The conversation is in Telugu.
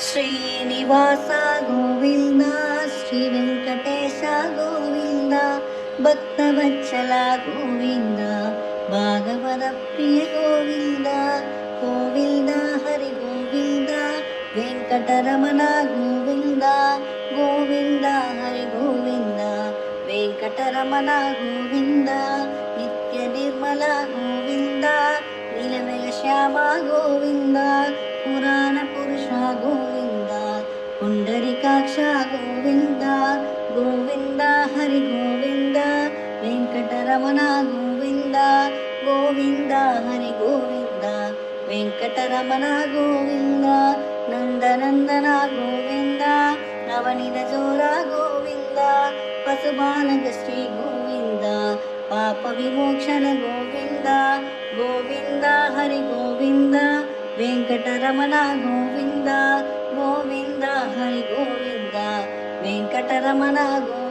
శ్రీనివాస గోవింద, శ్రీ వెంకటేశ గోవింద, భక్తవత్సల గోవింద, భాగవత ప్రియ గోవింద, గోవింద హరి గోవింద, వెంకటరమణ గోవింద, గోవింద హరి గోవింద, వెంకటరమణ గోవింద, నిత్య నిర్మల గోవింద, నీలమయ శ్యామ గోవింద, పురాణ పురుష గోవింద, పుండరీకాక్ష గోవింద, గోవింద హరి గోవింద, వెంకటరమణ గోవింద, గోవింద హరి గోవింద, వెంకటరమణ గోవింద, నందనందన గోవింద, నవనిధ జోర గోవింద, పశుబాలక శ్రీ గోవింద, పాప విమోక్షణ గోవింద, గోవింద హరి గోవింద, వెంకటరమణ గోవింద, గోవింద హరి గోవింద, వెంకటరమణ గోవింద.